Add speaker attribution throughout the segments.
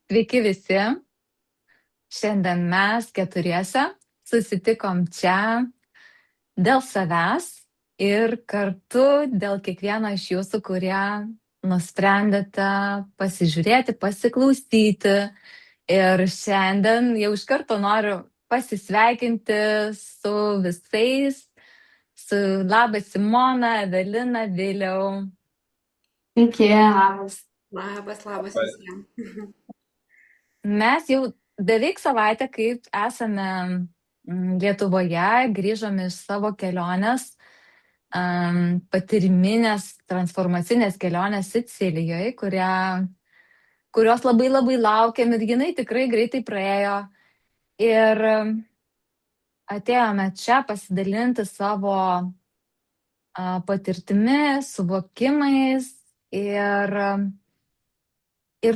Speaker 1: Sveiki visi. Šiandien mes keturiese susitikom čia dėl savęs ir kartu dėl kiekvieno iš jūsų, kurie nusprendėte pasižiūrėti, pasiklausyti. Ir šiandien jau iš karto noriu pasisveikinti su visais. Labas Simona, Evelina, Viliau.
Speaker 2: Sveiki, labas.
Speaker 3: Labas visiems.
Speaker 1: Mes jau beveik savaitę, kaip esame Lietuvoje, grįžom iš savo kelionės, patyriminės, transformacinės kelionės Sicilijoje, kurios labai labai laukiam ir jinai tikrai greitai praėjo. Ir atėjome čia pasidalinti savo patirtimi, suvokimais ir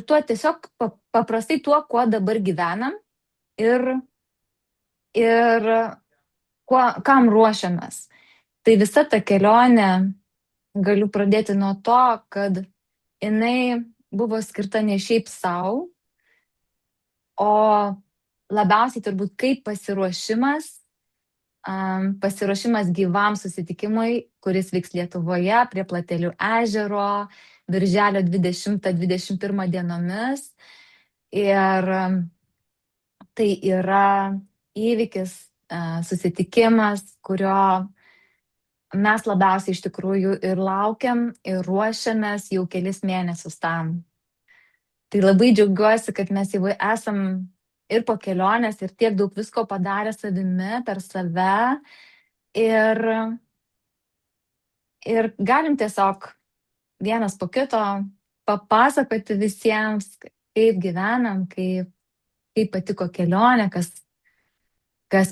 Speaker 1: tuo tiesiog paprastai tuo, kuo dabar gyvenam ir kam ruošiamės. Tai visa ta kelionė, galiu pradėti nuo to, kad jinai buvo skirta ne šiaip savo, o labiausiai turbūt kaip pasiruošimas gyvam susitikimui, kuris vyks Lietuvoje prie Platelių ežero, birželio 20-21 dienomis. Ir tai yra įvykis, susitikimas, kurio mes labiausiai iš tikrųjų ir laukiam, ir ruošiamės jau kelis mėnesius tam. Tai labai džiaugiuosi, kad mes jau esam ir po kelionės, ir tiek daug visko padarę savimi, per save. Ir galim tiesiog vienas po kito papasakoti visiems, kaip gyvenam, kaip patiko kelionė, kas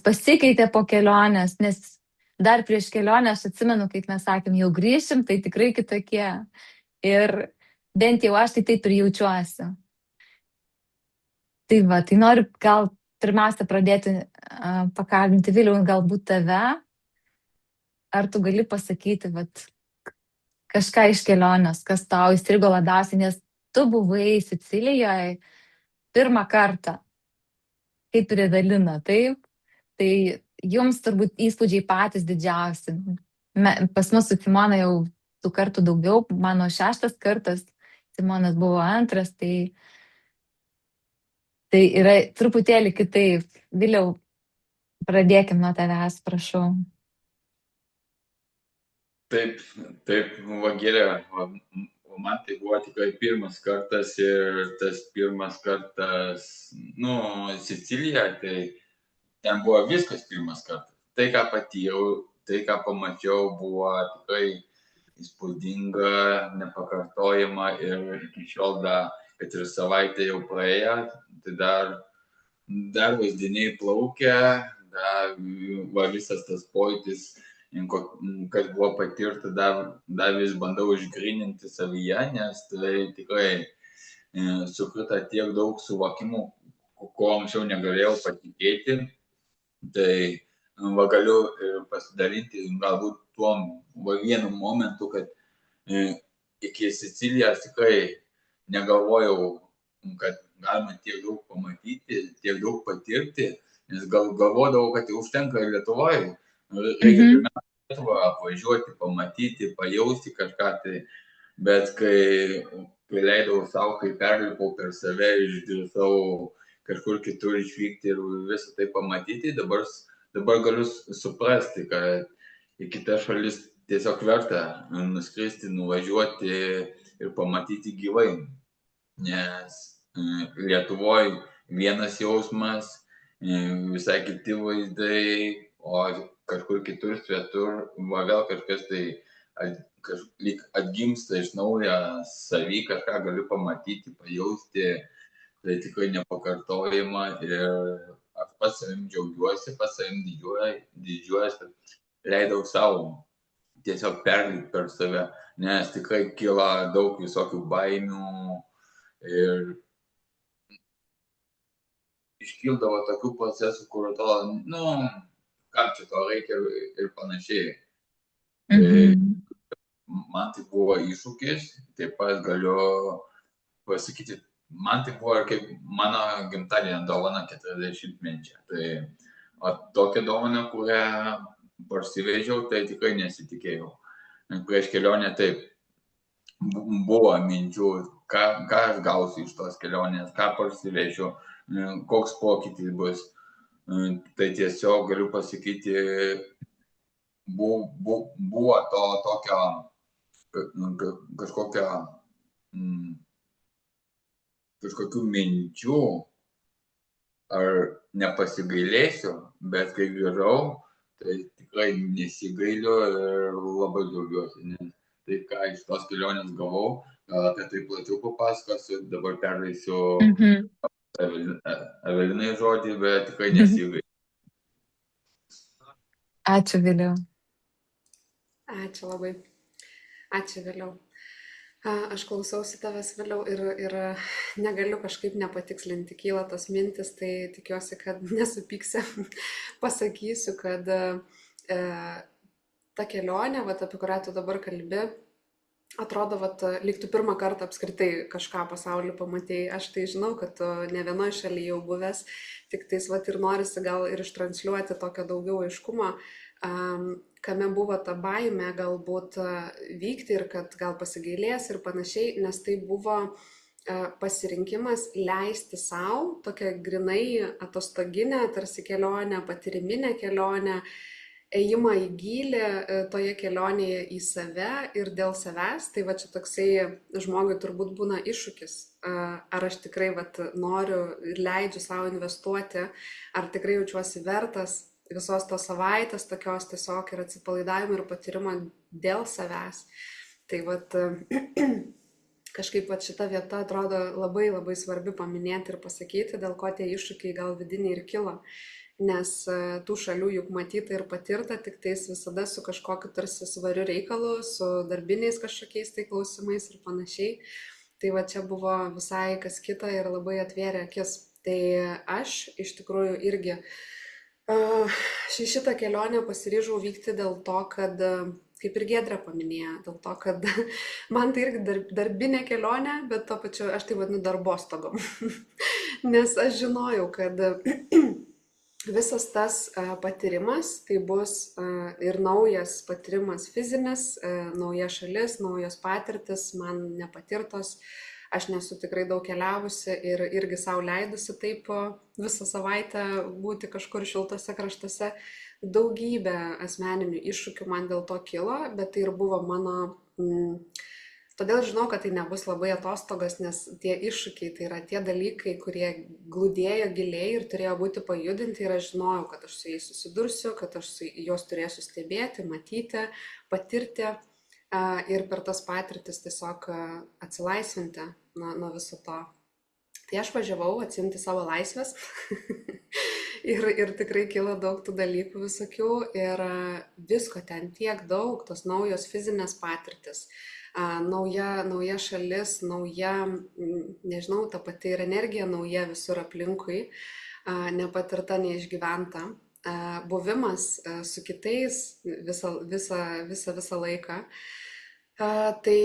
Speaker 1: pasikeitė po kelionės, nes dar prieš kelionę aš atsimenu, kaip mes sakėm, jau grįšim, tai tikrai kitokie. Ir bent jau aš tai taip ir jaučiuosi. Tai va, tai noriu gal pirmiausia pradėti pakalbinti Viliau, galbūt tave. Ar tu gali pasakyti kažką iš kelionės, kas tau įstrigo labiausiai, nes tu buvai Sicilijoje pirmą kartą, kaip ir Evelina, taip? Tai jums turbūt įspūdžiai patys didžiausi. Pas mus su Simona jau 2 kartų daugiau, mano 6 kartas, Simonas buvo 2, tai yra truputėlį kitaip. Viliau, pradėkim nuo tavęs, prašau.
Speaker 4: Taip, Vagėlė, man tai buvo tikrai pirmas kartas ir tas pirmas kartas, Sicilija, tai ten buvo viskas pirmas kartas. Tai, ką patyriau, tai, ką pamačiau, buvo tikrai įspūdinga, nepakartojama ir iki šiol, kad ir savaitė jau praėjo, tai dar vaizdiniai plaukia, visas tas pojūtis, kad buvo patirta, dar vis bandau išgryninti savyje, nes tai tikrai sukrita tiek daug suvokimų, ko anksčiau negalėjau patikėti. Tai galiu pasidalinti galbūt tuo vienu momentu, kad iki Sicilijos tikrai negalvojau, kad galima tiek daug pamatyti, tiek daug patirti, nes galvodavau, kad užtenka ir Lietuvoje. Reikia pirmiausia Lietuvą apvažiuoti, pamatyti, pajausti kažką tai, bet kai leidau savo, kai perlipau per save, išdrįsau kažkur kitur išvykti ir visą tai pamatyti, dabar galiu suprasti, kad į kitas šalis tiesiog verta nuskristi, nuvažiuoti ir pamatyti gyvai, nes Lietuvoje vienas jausmas, visai kiti vaizdai, o kažkur kitur svetur, vėl kažkas tai atgimsta iš naujo savy, kažką galiu pamatyti, pajausti, tai tikrai nepakartojama ir aš pats savim džiaugiuosi, pats savim didžiuojuosi, leidau savo tiesiog perlipti per save, nes tikrai kyla daug visokių baimių ir iškildavo tokių procesų, kur atrodo, kam čia to reikia ir panašiai. Man tai buvo iššūkis, taip pat galiu pasakyti, man tai buvo kaip mano gimtadienio dovana 40-mečio. Tai tokią dovaną, kurią parsivežiau, tai tikrai nesitikėjau. Prieš kelionę taip buvo minčių, ką aš gausiu iš tos kelionės, ką parsivežiu, koks pokytis bus. Tai tiesiog galiu pasakyti, buvo to tokio kažkokių minčių, ar nepasigailėsiu, bet kai grįžau, tai tikrai nesigailiu ir labai džiaugiuosi, nes tai, ką iš tos kelionės gavau, gal apie tai plačiau papasakosiu, dabar perleisiu Evelinai žodį, bet tikrai nesigailiu.
Speaker 1: Ačiū, Viliau.
Speaker 3: Ačiū labai. Ačiū, Viliau. Aš klausausi tavęs, Viliau, ir negaliu kažkaip nepatikslinti, kyla tos mintis, tai tikiuosi, kad nesupyksi. Pasakysiu, kad ta kelionė, apie kurią tu dabar kalbi, atrodo, lyg tu pirmą kartą apskritai kažką pasaulį pamatėjai. Aš tai žinau, kad tu ne vienoje šalyje jau buvęs, tik tais ir norisi gal ir ištransliuoti tokio daugiau aiškumo, kame buvo ta baimė galbūt vykti ir kad gal pasigailės ir panašiai, nes tai buvo pasirinkimas leisti savo tokią grinai atostoginę, tarsi kelionę, patyriminę kelionę, ėjimą į gylį toje kelionėje į save ir dėl savęs. Tai čia toksai žmogui turbūt būna iššūkis, ar aš tikrai noriu ir leidžiu savo investuoti, ar tikrai jaučiuosi vertas visos tos savaitės tokios tiesiog ir atsipalaidavimo ir patyrimo dėl savęs. Tai kažkaip šita vieta atrodo labai labai svarbi paminėti ir pasakyti, dėl ko tie iššūkiai gal vidiniai ir kilo. Nes tų šalių juk matyta ir patirta, tik tais visada su kažkokiu tarsi svariu reikalu, su darbiniais kažkokiais tai klausimais ir panašiai. Tai čia buvo visai kas kita ir labai atvėrė akis. Tai aš iš tikrųjų irgi šitą kelionę pasiryžau vykti dėl to, kad, kaip ir Giedrė paminėjo, dėl to, kad man tai irgi darbinė kelionė, bet to pačiu aš tai vadinu darbostogom. Nes aš žinojau, kad visas tas patyrimas tai bus ir naujas patyrimas fizinis, nauja šalis, naujos patirtis, man nepatirtos. Aš nesu tikrai daug keliavusi ir irgi savo leidusi taip visą savaitę būti kažkur šiltose kraštuose. Daugybė asmeninių iššūkių man dėl to kilo, bet tai ir buvo mano... Todėl žinau, kad tai nebus labai atostogas, nes tie iššūkiai tai yra tie dalykai, kurie glūdėjo giliai ir turėjo būti pajudinti ir aš žinojau, kad aš su jais susidursiu, kad aš juos turėsiu stebėti, matyti, patirti ir per tas patirtis tiesiog atsilaisvinti nuo viso to. Tai aš važiavau atsiimti savo laisvės ir tikrai kilo daug tų dalykų visokių ir visko ten tiek daug, tos naujos fizinės patirtis. Nauja šalis, nauja, nežinau, ta pati ir energija nauja visur aplinkui, nepatirta, neišgyventa, buvimas su kitais visą laiką. Tai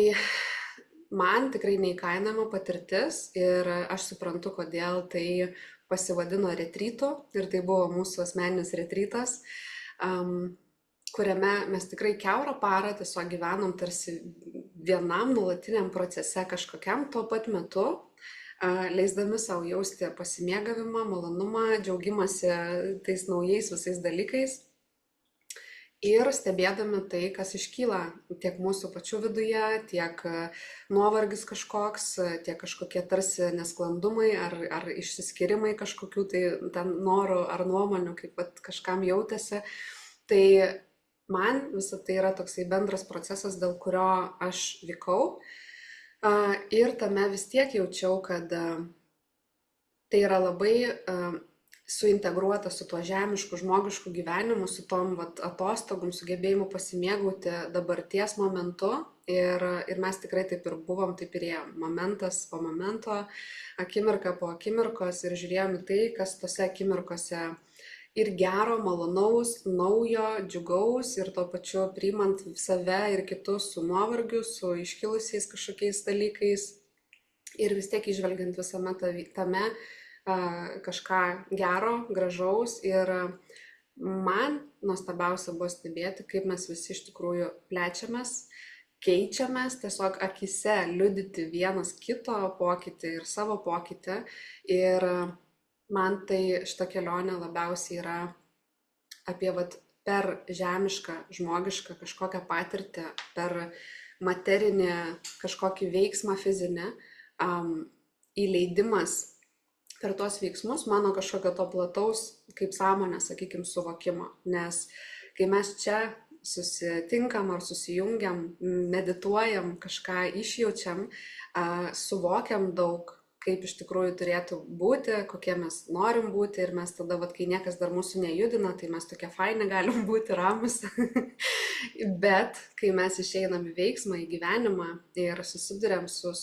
Speaker 3: man tikrai neįkainojama patirtis ir aš suprantu, kodėl tai pasivadino retrytu ir tai buvo mūsų asmeninis retrytas, kuriame mes tikrai kiaurą parą tiesiog gyvenom tarsi vienam nuolatiniam procese kažkokiam tuo pat metu, leisdami savo jausti pasimėgavimą, malonumą, džiaugimąsi tais naujais visais dalykais ir stebėdami tai, kas iškyla tiek mūsų pačių viduje, tiek nuovargis kažkoks, tiek kažkokie tarsi nesklandumai ar išsiskyrimai kažkokių tai ten norų ar nuomonių, kaip kažkam jautėsi. Tai man visą tai yra toksai bendras procesas, dėl kurio aš vykau ir tame vis tiek jaučiau, kad tai yra labai suintegruota su tuo žemišku, žmogišku gyvenimu, su tom atostogom, sugebėjimu pasimėgauti dabarties momentu ir mes tikrai taip ir buvom, taip ir ėjom, momentas po momento, akimirka po akimirkos ir žiūrėjom į tai, kas tose akimirkose ir gero, malonaus, naujo, džiugaus ir tuo pačiu priimant save ir kitus su nuovargiu, su iškilusiais kažkokiais dalykais ir vis tiek įžvelgiant visame tame kažką gero, gražaus. Ir man nuostabiausia buvo stebėti, kaip mes visi iš tikrųjų plečiamės, keičiamės, tiesiog akise liudyti vienas kito pokytį ir savo pokytį. Ir man tai šita kelionė labiausiai yra apie per žemišką, žmogišką kažkokią patirtį, per materinį kažkokį veiksmą fizinį, įleidimas per tuos veiksmus mano kažkokio to plataus, kaip sąmonė, sakykime, suvokimo. Nes kai mes čia susitinkam ar susijungiam, medituojam, kažką išjaučiam, suvokiam daug, kaip iš tikrųjų turėtų būti, kokie mes norim būti, ir mes tada, kai niekas dar mūsų nejudina, tai mes tokie faini galim būti, ramus. Bet kai mes išeinam į veiksmą, į gyvenimą ir susiduriam su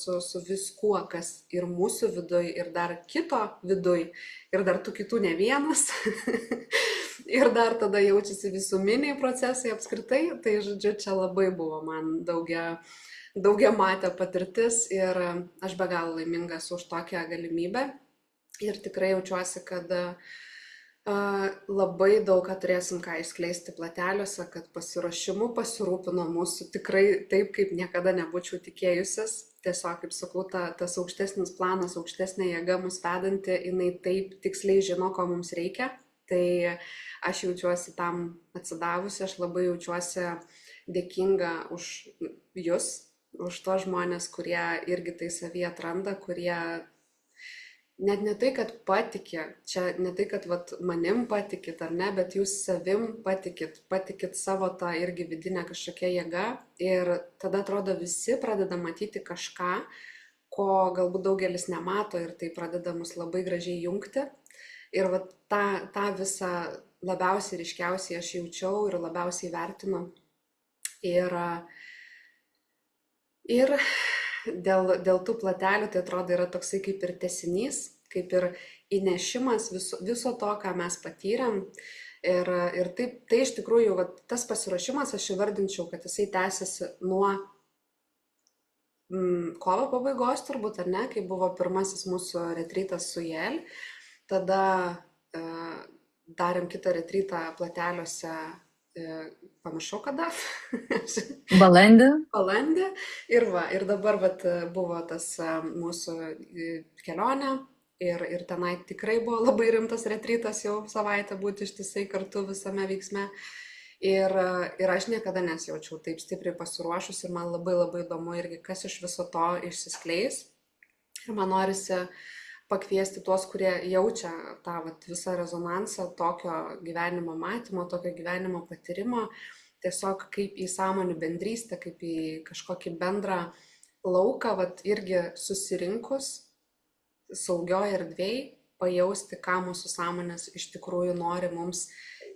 Speaker 3: viskuo, kas ir mūsų viduj, ir dar kito viduj, ir dar tų kitų ne vienas, ir dar tada jaučiasi visuminiai procesai apskritai, tai žodžiu, čia labai buvo man daugiamatė patirtis ir aš be galo laiminga esu už tokią galimybę ir tikrai jaučiuosi, kad labai daug ką turėsim ką išskleisti plateliuose, kad pasiruošimu pasirūpino mūsų tikrai taip, kaip niekada nebūčiau tikėjusis. Tiesiog, kaip sakau, tas aukštesnis planas, aukštesnė jėga mus vedanti, jinai taip tiksliai žino, ko mums reikia. Tai aš jaučiuosi tam atsidavusi, aš labai jaučiuosi dėkinga už jūs, už tos žmonės, kurie irgi tai savyje atranda, kurie net ne tai, kad patikė, čia ne tai, kad manim patikit ar ne, bet jūs savim patikit savo tą irgi vidinę kažkokią jėgą ir tada atrodo visi pradeda matyti kažką, ko galbūt daugelis nemato ir tai pradeda mus labai gražiai jungti. Ir tą visą labiausiai ryškiausiai aš jaučiau ir labiausiai vertinu. Ir dėl tų platelių tai atrodo yra toksai kaip ir tęsinys, kaip ir įnešimas viso to, ką mes patyrėm. Ir tai iš tikrųjų, tas pasiruošimas aš įvardinčiau, kad jisai tęsiasi nuo kovo pabaigos turbūt, ar ne, kai buvo pirmasis mūsų retrytas su Jel. Tada darėm kitą retrytą plateliuose, pamiršau kada.
Speaker 1: Balandį.
Speaker 3: Ir dabar buvo tas mūsų kelionė ir tenai tikrai buvo labai rimtas retrytas jau savaitę būti ištisai kartu visame veiksme. Ir aš niekada nesijaučiau taip stipriai pasiruošus ir man labai labai įdomu irgi, kas iš viso to išsiskleis. Ir man norisi pakviesti tuos, kurie jaučia tą visą rezonansą tokio gyvenimo matymo, tokio gyvenimo patyrimo, tiesiog kaip į sąmonių bendrystę, kaip į kažkokį bendrą lauką, irgi susirinkus saugioje erdvėje, pajausti, ką mūsų sąmonės iš tikrųjų nori mums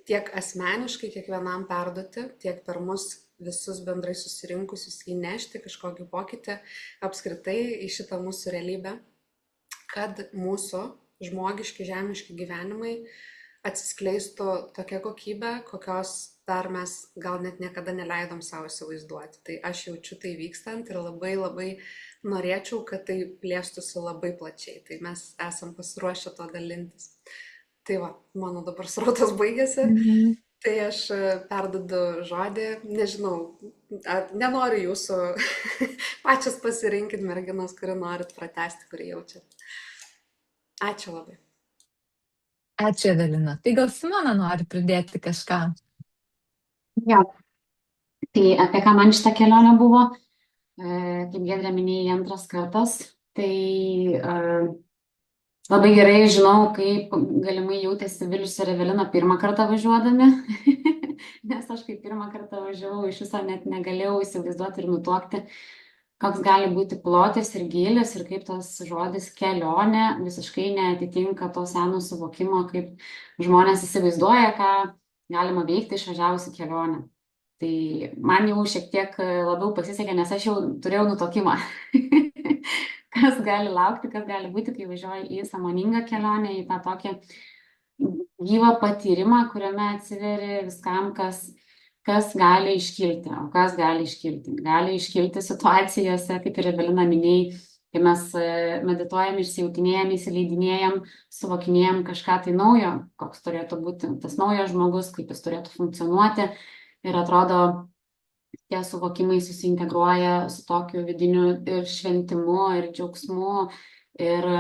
Speaker 3: tiek asmeniškai kiekvienam perduoti, tiek per mus visus bendrai susirinkusius įnešti kažkokį pokytį apskritai į šitą mūsų realybę, kad mūsų žmogiški, žemiški gyvenimai atsiskleistų tokia kokybė, kokios dar mes gal net niekada neleidom savo įsivaizduoti. Tai aš jaučiu tai vykstant ir labai labai norėčiau, kad tai plėstųsi labai plačiai. Tai mes esam pasiruošę to dalintis. Tai mano dabar srautas baigėsi. Tai aš perduodu žodį, nežinau, nenoriu jūsų pačias pasirinkit merginos, kuri norit pratęsti, kuri jaučiat. Ačiū labai.
Speaker 1: Ačiū, Evelina. Tai gal Simona nori pridėti kažką?
Speaker 2: Jo. Tai apie ką man šitą kelionę buvo, kaip Giedrė minėjai, antras kartas, tai labai gerai žinau, kaip galimai jautėsi Vilius ir Evelina pirmą kartą važiuodami, nes aš kaip pirmą kartą važiavau, iš viso net negalėjau įsivaizduoti ir nutuokti, koks gali būti plotis ir gylis ir kaip tas žodis kelionė visiškai neatitinka to seno suvokimo, kaip žmonės įsivaizduoja, ką galima veikti išvažiavus į kelionę. Tai man jau šiek tiek labiau pasisekė, nes aš jau turėjau nutokimą. Kas gali laukti, kas gali būti, kai važiuoji į sąmoningą kelionę, į tą tokį gyvą patyrimą, kuriame atsiveri viskam, kas gali iškilti. O kas gali iškilti? Gali iškilti situacijose, kaip ir Evelina minėjai, Kai mes medituojam, išsijautinėjam, įsileidinėjam, suvokinėjam kažką tai naujo, koks turėtų būti tas naujas žmogus, kaip jis turėtų funkcionuoti. Ir atrodo, tie suvokimai susiintegruoja su tokiu vidiniu ir šventimu, ir džiaugsmu, ir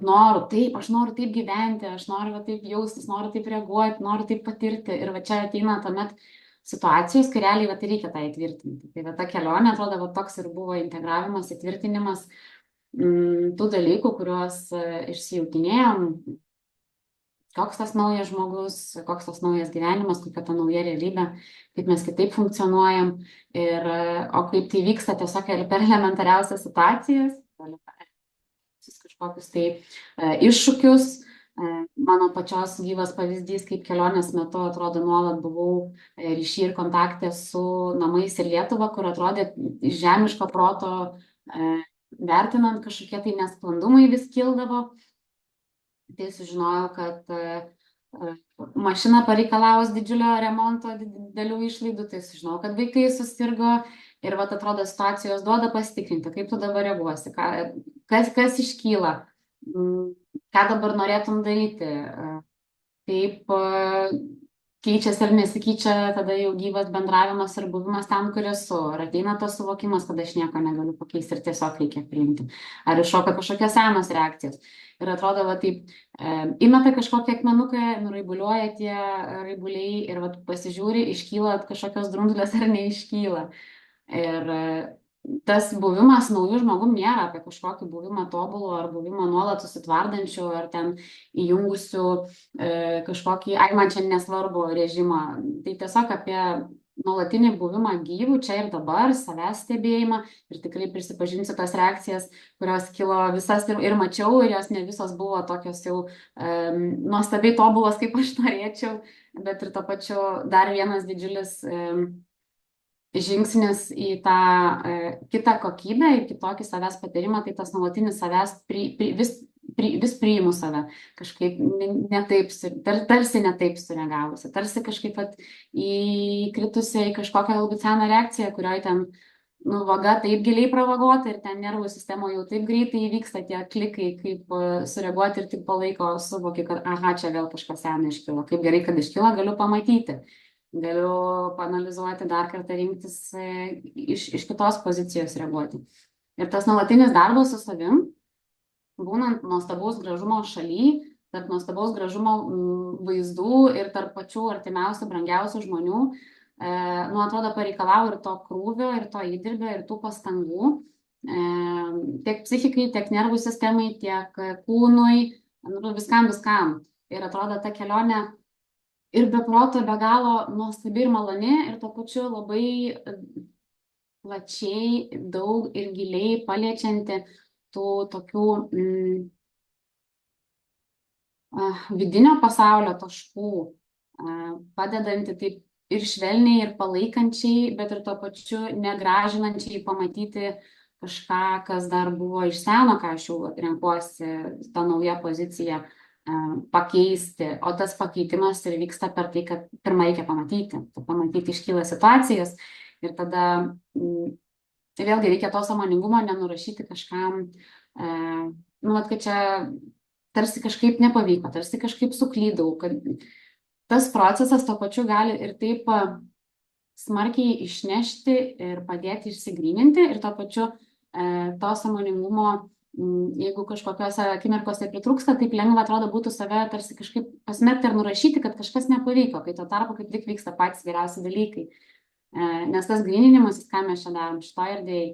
Speaker 2: noru, taip, aš noriu taip gyventi, aš noriu taip jaustis, noriu taip reaguoti, noriu taip patirti. Ir va čia ateina tuomet situacijos, kai realiai va tai reikia tą įtvirtinti. Tai va ta kelionė, atrodo, va toks ir buvo integravimas, įtvirtinimas tų dalykų, kuriuos išsijautinėjom, koks tas naujas žmogus, koks tas naujas gyvenimas, kokia ta nauja realybė, kaip mes kitaip funkcionuojam. O kaip tai vyksta tiesiog per elementariausias situacijas, kažkokius tai iššūkius. Mano pačios gyvas pavyzdys, kaip kelionės metu, atrodo, nuolat buvau ryšy ir kontakte su namais ir Lietuva, kur atrodė iš žemiško proto vertinant kažkokie tai nesklandumai vis kildavo. Tai sužinojau, kad mašina pareikalaus didžiulio remonto, didelių išlaidų, tai sužinojau, kad vaikai susirgo ir vat atrodo situacijos duoda pasitikrinti, kaip tu dabar reaguosi, kas iškyla, ką dabar norėtum daryti, kaip keičiasi ar nesikeičia tada jau gyvas bendravimas ir buvimas ten, kur esu, ar ateina tas suvokimas, kad aš nieko negaliu pakeisti ir tiesiog reikia priimti, ar iššoka kažkokios senos reakcijos. Ir atrodo, va taip, įmeta kažkokią akmenuką, nuraibuliuoja tie raibuliai ir va pasižiūri, iškyla kažkokios drumzlės ar neiškyla. Ir tas buvimas naujų žmogum nėra apie kažkokį buvimą tobulų ar buvimą nuolat susitvardančių ar ten įjungusių kažkokį, man čia nesvarbu režimą. Tai tiesiog apie nuolatinį buvimą gyvų čia ir dabar, savęs stebėjimą ir tikrai prisipažinsiu tas reakcijas, kurios kilo visas ir mačiau ir jos ne visos buvo tokios jau nuostabiai tobulos, kaip aš norėčiau, bet ir to pačiu dar vienas didžiulis žingsnis į tą kitą kokybę, į kitokį savęs patyrimą, tai tas nuolatinis savęs vis priimu save, kažkaip netaip, tarsi netaip sureagavusi, tarsi kažkaip įkritusi į kažkokią galbūt seną reakciją, kurioje ten vaga taip giliai pravagota ir ten nervų sistemoje jau taip greitai įvyksta tie klikai, kaip sureaguoti ir tik po laiko suvoki, kad aha, čia vėl kažkas seno iškilo, kaip gerai, kad iškilo, galiu pamatyti. Galiu paanalizuoti, dar kartą rinktis iš kitos pozicijos reaguoti. Ir tas nuolatinis darbas su savim, būnant nuostabaus gražumo šaly, tarp nuostabaus gražumo vaizdų ir tarp pačių artimiausių, brangiausių žmonių, atrodo, pareikalavo ir to krūvio, ir to įdirbio, ir tų pastangų, tiek psichikai, tiek nervų sistemai, tiek kūnui, viskam. Ir atrodo, ta kelionė ir be proto, be galo nuostabi ir maloni, ir tuo pačiu labai plačiai, daug ir giliai paliečianti tų tokių vidinio pasaulio taškų, padedanti taip ir švelniai, ir palaikančiai, bet ir tuo pačiu negražinančiai pamatyti kažką, kas dar buvo iš seno, ką aš jau renkuosi, tą naują poziciją pakeisti, o tas pakeitimas ir vyksta per tai, kad pirmą reikia pamatyti iškyla situacijas ir tada vėlgi reikia to sąmoningumo nenurašyti kažkam, kad čia tarsi kažkaip nepavyko, tarsi kažkaip suklydau, kad tas procesas tuo pačiu gali ir taip smarkiai išnešti ir padėti išsigryninti ir tuo pačiu to sąmoningumo, jeigu kažkokiose akimirkose pritrūksta, taip lengva atrodo būtų save tarsi kažkaip pasmerkti ar nurašyti, kad kažkas nepavyko, kai tuo tarpu kaip tik vyksta patys geriausi dalykai. Nes tas gryninimas, ką mes čia darom šitoje erdvėje,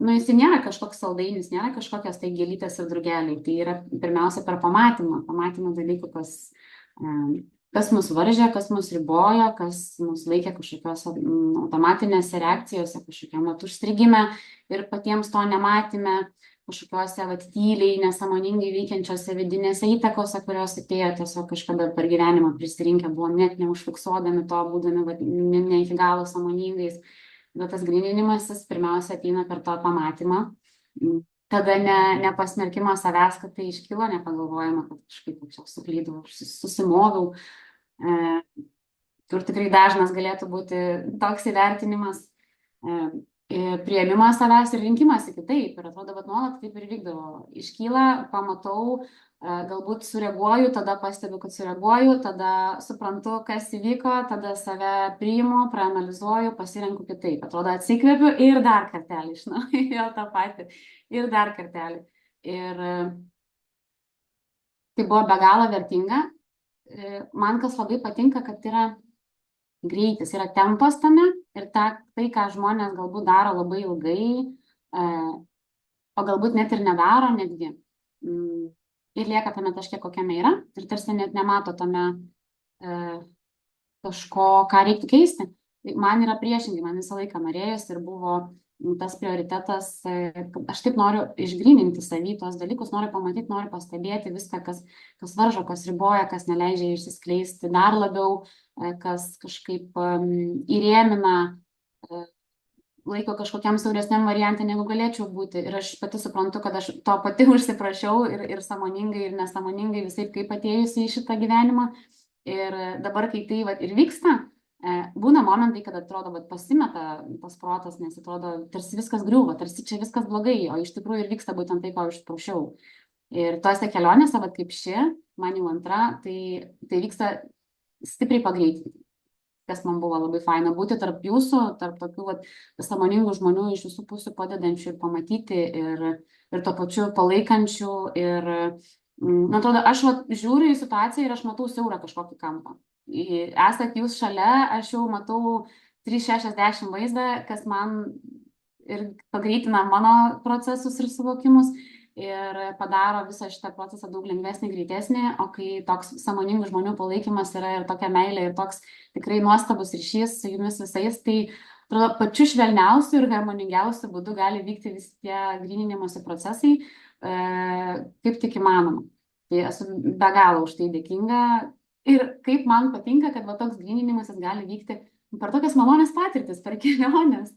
Speaker 2: jis nėra kažkoks saldainis, nėra kažkokios tai gėlytės ir drugeliai. Tai yra pirmiausia per pamatymą dalykų, kas mus varžė, kas mus ribojo, kas mus laikė kažkokios automatinėse reakcijose, kažkokiam užstrigime ir patiems to nematėme, kažkokiuose tyliai, nesąmoningai veikiančiose vidinėse įtakose, kurios atėjo tiesiog kažkada per gyvenimą prisirinkę, buvo net neužfiksuodami to, būdami ne iki galo sąmoningais. Bet tas gryninimasis pirmiausia ateina per to pamatymą. Tada nepasmerkimas savęs, kad tai iškilo, nepagalvojama, kad kažkaip čia suklydau, susimoviau. Kur tikrai dažnas galėtų būti toks įvertinimas. priėmimas savęs ir rinkimas į kitaip. Ir atrodo, kad nuolat taip ir vykdavo. Iškyla, pamatau, galbūt sureaguoju, tada pastebiu, kad sureaguoju, tada suprantu, kas įvyko, tada save priimu, praanalizuoju, pasirenku kitaip. Atrodo, atsikvėpiu ir dar kartelį iš naujo vėl tą patį. Ir dar kartelį. Ir tai buvo be galo vertinga. Man kas labai patinka, kad yra greitis, yra tempas tame ir tai, ką žmonės galbūt daro labai ilgai, o galbūt net ir nedaro netgi. Ir lieka tame taške, kokiame yra, ir tarsi net nemato tame kažko, ką reiktų keisti. Man yra priešingai, man visą laiką norėjosi ir buvo tas prioritetas, aš taip noriu išgryninti savy tos dalykus, noriu pamatyti, noriu pastebėti viską, kas varžo, kas riboja, kas neleidžia išsiskleisti dar labiau, kas kažkaip įrėmina, laiko kažkokiam siauresniam variantui, negu galėčiau būti. Ir aš pati suprantu, kad aš to pati užsiprašiau ir sąmoningai, ir nesąmoningai visai kaip atėjusi į šitą gyvenimą. Ir dabar, kai tai ir vyksta, būna momentai, kad atrodo, pasimeta tas protas, nes atrodo, tarsi viskas griūva, tarsi čia viskas blogai, o iš tikrųjų ir vyksta būtent tai, ko aš prašiau. Ir tose kelionėse, kaip ši, man jau antra, tai vyksta stipriai pagreitinti, kas man buvo labai faina būti tarp jūsų, tarp tokių sąmoningų žmonių iš visų pusių padedančių ir pamatyti ir to pačiu palaikančių. Ir man atrodo, aš žiūriu į situaciją ir aš matau siaurą kažkokį kampą. Esat jūs šalia, aš jau matau 360 vaizdą, kas man ir pagreitina mano procesus ir suvokimus ir padaro visą šitą procesą daug lengvesnį, greitesnį, o kai toks sąmoningų žmonių palaikymas yra ir tokia meilė ir toks tikrai nuostabus ryšys su jumis visais, tai atrodo, pačiu švelniausiu ir harmoningiausiu būdu gali vykti visi tie gryninimosi procesai, kaip tik įmanoma. Tai esu be galo už tai dėkinga. Ir kaip man patinka, kad toks gryninimasis gali vykti per tokias malonės patirtis, per keliones.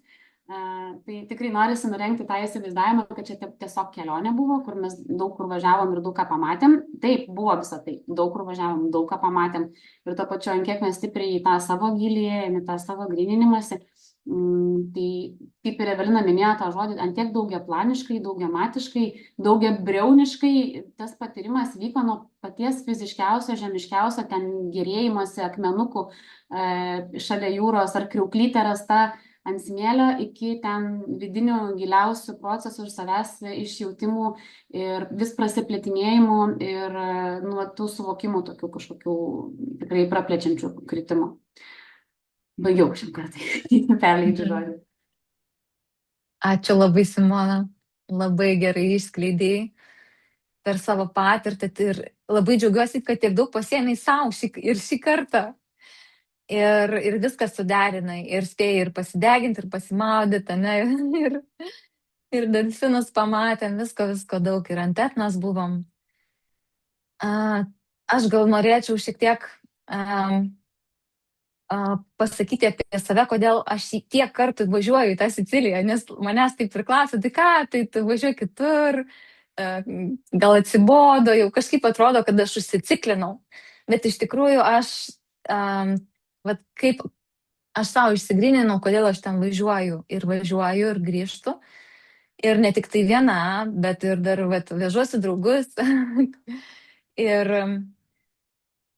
Speaker 2: Tai tikrai norisi nurengti tą įsivaizdavimą, kad čia tiesiog kelionė buvo, kur mes daug kur važiavom ir daug ką pamatėm. Taip, buvo visą tai. Daug kur važiavom, daug ką pamatėm. Ir to pačiu, ant kiek mes stipriai į tą savo gilį, į tą savo gryninimąsi. Tai kaip ir Evelina minėjo tą žodį, ant tiek daugiaplaniškai, daugiamatiškai, daugiabriauniškai tas patyrimas vyko nuo paties fiziškiausio, žemiškiausio, ten gerėjimosi akmenukų šalia jūros ar kriauklytė rasta ant smėlio, iki ten vidinių giliausių procesų ir savęs išjautimų ir vis prasiplėtinėjimų ir tų suvokimų tokių kažkokių tikrai praplečiančių kritimų. Baigiau šiam kartai, perleidžiu žodį.
Speaker 1: Ačiū labai, Simona, labai gerai išskleidėjai per savo patirtį ir labai džiaugiuosi, kad tiek daug pasiėmei savo ir šį kartą. Ir viskas suderinai, ir spėjai ir pasideginti, ir pasimaudyti, ir delfinus pamatėm, visko daug, ir ant Etnos buvom. Aš gal norėčiau šiek tiek pasakyti apie save, kodėl aš tiek kartų važiuoju į tą Siciliją, nes manęs taip ir klausia, tai ką, tai tu važiuoji kitur, gal atsibodo, jau kažkaip atrodo, kad aš užsiciklinau, bet iš tikrųjų aš, kaip aš savo išsigryninau, kodėl aš ten važiuoju ir grįžtu, ir ne tik tai viena, bet ir dar vežuosi draugus, ir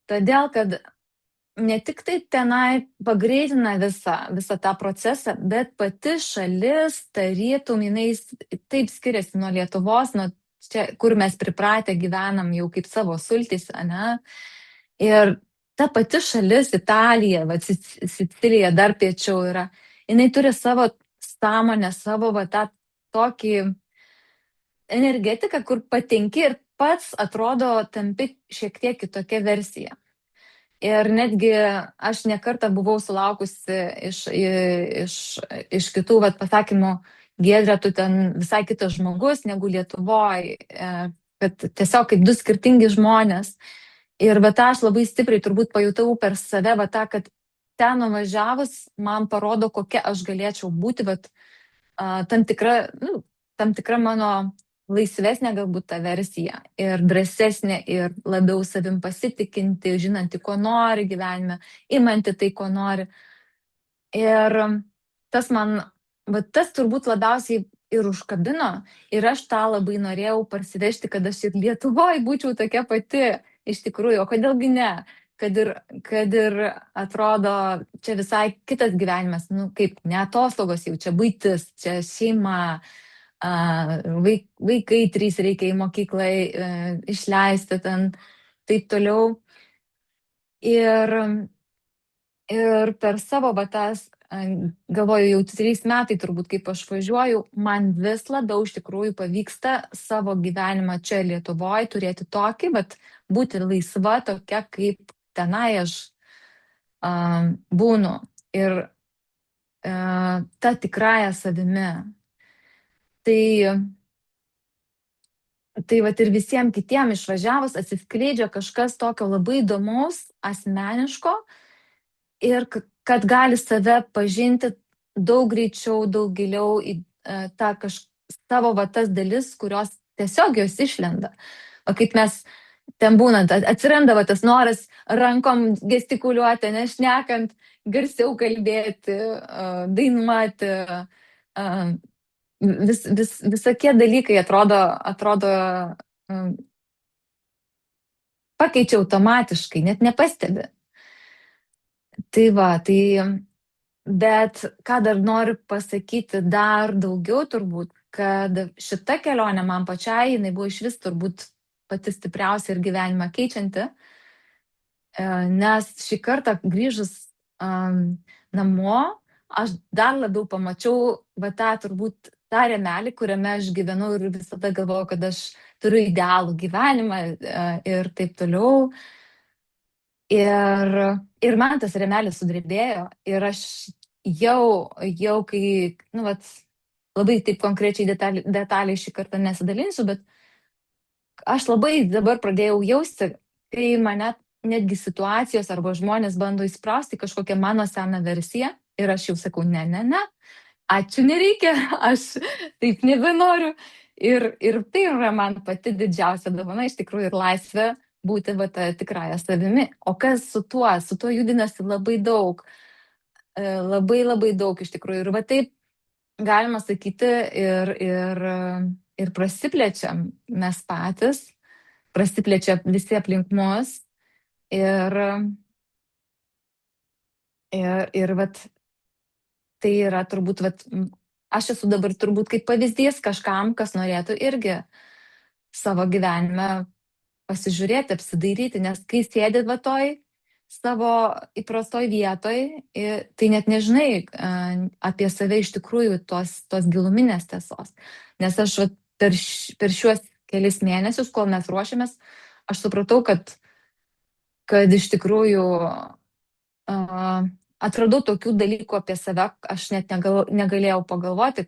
Speaker 1: todėl, kad ne tik tai tenai pagreitina visą tą procesą, bet pati šalis, tarytum, jinai taip skiriasi nuo Lietuvos, nuo čia, kur mes pripratę gyvenam jau kaip savo sultys, ane? Ir ta pati šalis, Italija, Sicilija dar piečiau yra, jinai turi savo sąmonę, savo tą tokį energetiką, kur patenki ir pats atrodo tampi šiek tiek kitokia versija. Ir netgi aš nekartą buvau sulaukusi iš kitų pasakymų, Giedre, tu ten visai kitas žmogus negu Lietuvoje, kad tiesiog kaip du skirtingi žmonės. Ir aš labai stipriai turbūt pajutau per save, kad ten nuvažiavus man parodo, kokia aš galėčiau būti, tam tikra mano laisvesnė galbūt ta versija ir drąsesnė ir labiau savim pasitikinti, žinanti, ko nori gyvenime, imanti tai, ko nori. Ir tas man va tas turbūt labiausiai ir užkabino, ir aš tą labai norėjau parsivežti, kad aš ir Lietuvoje būčiau tokia pati, iš tikrųjų, o kodėlgi ne, kad ir atrodo, čia visai kitas gyvenimas, nu kaip ne atostogos jau, čia buitis, čia šeima, vaikai 3 reikia į mokyklą išleisti ten, taip toliau. Ir per savo batas, galvoju, jau 3 metai turbūt, kaip aš važiuoju, man vis labiau iš tikrųjų pavyksta savo gyvenimą čia Lietuvoje turėti tokį, bet būti laisva tokia, kaip tenai aš būnu. Ir ta tikrąja savimi. Tai vat ir visiems kitiems išvažiavus atsiskleidžia kažkas tokio labai įdomaus, asmeniško, ir kad gali save pažinti daug greičiau, daug giliau į tą savo va tas dalis, kurios tiesiog jos išlenda. O kaip mes ten būnant, atsiranda va tas noras rankom gestikuliuoti, nešnekant, garsiau kalbėti, dainuoti. Visokie dalykai atrodo pakeičia automatiškai, net nepastebi. Tai va, bet ką dar noriu pasakyti dar daugiau turbūt, kad šita kelionė man pačiai, jinai buvo iš vis turbūt pati stipriausia ir gyvenimą keičianti, nes šį kartą grįžus namo, aš dar labiau pamačiau va turbūt tą rėmelį, kuriame aš gyvenau ir visada galvojau, kad aš turiu idealų gyvenimą ir taip toliau. Ir man tas rėmelis sudrebėjo ir aš jau kai, nu, vat, labai taip konkrečiai detaliai šį kartą nesidalinsiu, bet aš labai dabar pradėjau jausti, kai mane netgi situacijos arba žmonės bando įsprausti kažkokią mano seną versiją ir aš jau sakau, ne, ačiū, nereikia, aš taip nebenoriu. Ir tai yra man pati didžiausia dovana, iš tikrųjų, ir laisvė būti va ta tikrąja savimi. O kas su tuo judinasi labai daug, labai daug iš tikrųjų. Ir va taip galima sakyti ir prasiplečiam mes patys, prasiplečia visi aplink mus. Ir vat tai yra turbūt, vat, aš esu dabar turbūt kaip pavyzdys kažkam, kas norėtų irgi savo gyvenime pasižiūrėti, apsidairyti, nes kai sėdit va toj savo įprastoj vietoj, tai net nežinai apie save iš tikrųjų tos giluminės tiesos. Nes aš per šiuos kelis mėnesius, kol mes ruošiamės, aš supratau, kad iš tikrųjų atradau tokių dalykų apie save, aš net negalėjau pagalvoti,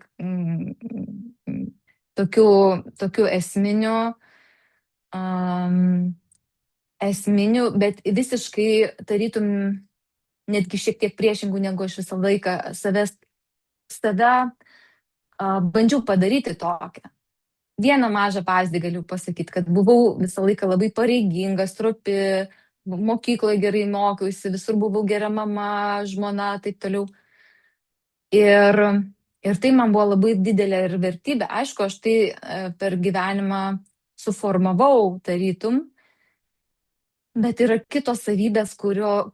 Speaker 1: tokių esminių, bet visiškai tarytum netgi šiek tiek priešingų, negu aš visą laiką save bandžiau padaryti tokią. Vieną mažą pavyzdį galiu pasakyti, kad buvau visą laiką labai pareiginga, stropi, mokykloje gerai mokiausi, visur buvau gera mama, žmona, taip toliau. Ir tai man buvo labai didelė ir vertybė. Aišku, aš tai per gyvenimą suformavau tarytum, bet yra kitos savybės, kurias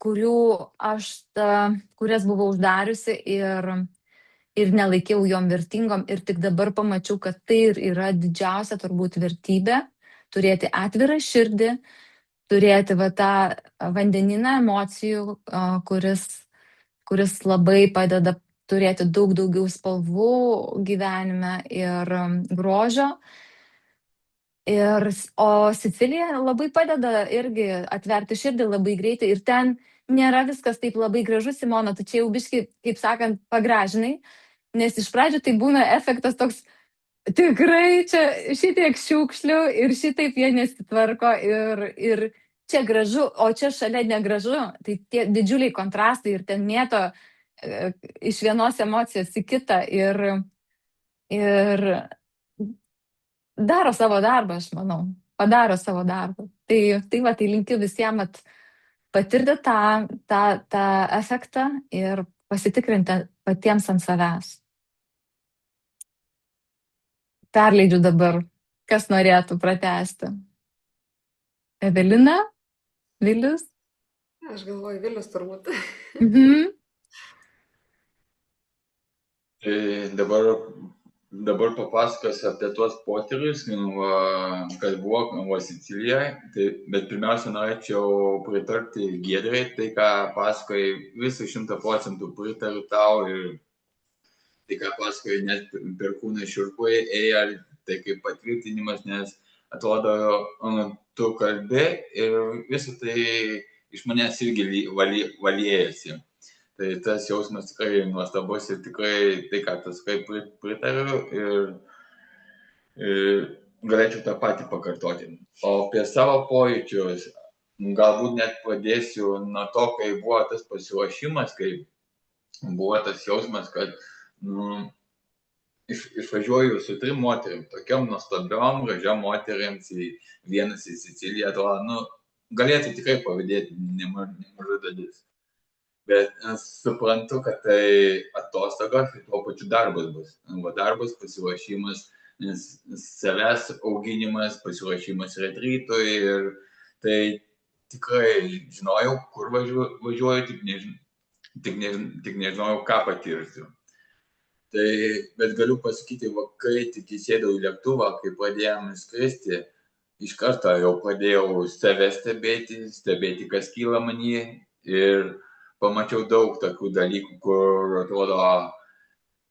Speaker 1: buvau uždariusi ir nelaikiau jom vertingom. Ir tik dabar pamačiau, kad tai yra didžiausia turbūt vertybė - turėti atvirą širdį, turėti va tą vandeniną emocijų, kuris labai padeda turėti daug daugiau spalvų gyvenime ir grožio. O Sicilija labai padeda irgi atverti širdį labai greitai ir ten nėra viskas taip labai gražu, Simona, tu čia jau biškai, kaip sakant, pagražinai, nes iš pradžių tai būna efektas toks, tikrai čia šitiek šiukšlių ir šitaip jie nesitvarko ir čia gražu, o čia šalia negražu, tai tie didžiuliai kontrastai ir ten mėto iš vienos emocijos į kitą ir daro savo darbą, aš manau, padaro savo darbą. Tai linkiu visiems patirti tą efektą ir pasitikrinti patiems ant savęs. perleidžiu dabar, kas norėtų pratęsti. Evelina, Vilius?
Speaker 3: Aš galvoju, Vilius turbūt.
Speaker 1: Mhm.
Speaker 4: Tai dabar papasakosiu apie tuos potyrius, kas buvo Sicilijoje. Bet pirmiausia, norėčiau pritarti Giedrei, tai ką pasakoji, visų 100% pritariu tau ir tai ką pasakoji, net per kūną šiurpai ėjo, tai kaip patvirtinimas, nes atrodo, tu kalbi ir visą tai iš manęs irgi valėjasi. Tai tas jausmas tikrai nuostabus ir tikrai tai, ką tu sakai, pritariu ir galėčiau tą patį pakartoti. O apie savo pojūčius, galbūt net pradėsiu nuo to, kai buvo tas pasiruošimas, kai buvo tas jausmas, kad išvažiuoju su 3 moterim, tokiom nuostabiom, gražiom moteriam, vienas į Siciliją, atrodo, galėtų tikrai pavydėti nemaža dalis. Bet suprantu, kad tai atostogos ir tuo pačiu darbas bus. Darbas, pasiruošimas, savęs auginimas, pasiruošimas retrytui ir tai tikrai žinojau, kur važiuoju, tik nežinojau, ką patirsiu. Tai, bet galiu pasakyti, kai tik įsėdau į lėktuvą, kai pradėjome skristi, iš karto jau pradėjau save stebėti, kas kyla manyje ir pamačiau daug tokių dalykų, kur atrodo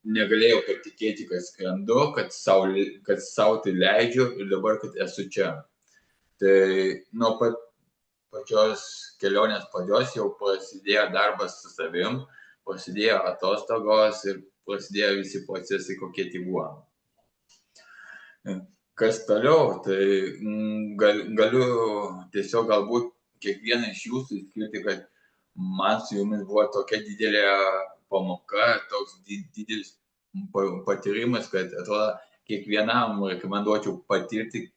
Speaker 4: negalėjau patikėti, kad skrendu, kad sau tai leidžiu ir dabar, kad esu čia. Tai nuo pačios kelionės pradžios jau prasidėjo darbas su savim, prasidėjo atostogos ir prasidėjo visi procesai, kokie tai buvo. Kas toliau, tai galiu tiesiog galbūt kiekvieną iš jūsų skirti, kad man su jumis buvo tokia didelė pamoka, toks didelis patyrimas, kad atrodo, kiekvienam rekomenduočiau patirti,